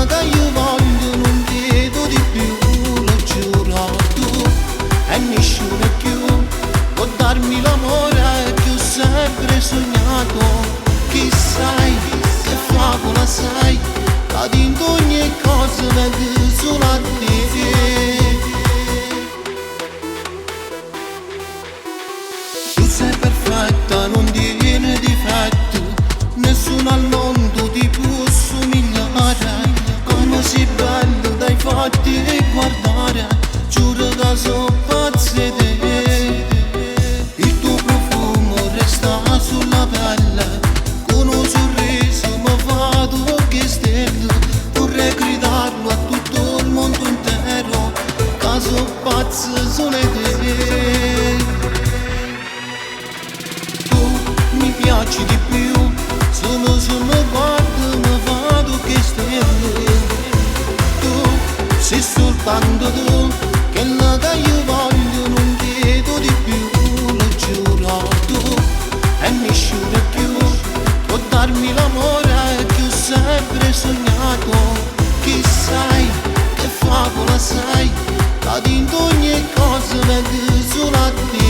Quella che io voglio non chiedo di più, lo giuro tu, e nessuno più può darmi l'amore che ho sempre sognato. Chi sai, che favola sai, la di ogni cosa vengo solo a te. Tu sei perfetta, non tieni difetti, nessuno al mondo ti può somigliare. Come sei bello dai fatti e guardare, giuro che sono pazzo di te. Il tuo profumo resta sulla pelle, con un sorriso mi fa tu che stelle. Vorrei gridarlo a tutto il mondo intero, che sono pazzo solo di te. Mi piaci di più, solo se mi guardo mi vado che stelle. Tu sei soltanto tu, che la che io voglio non chiedo di più, lo giuro tu, e nessuno più può darmi l'amore che ho sempre sognato. Chi sai, che favola sai, la di ogni cosa vengo solo a te.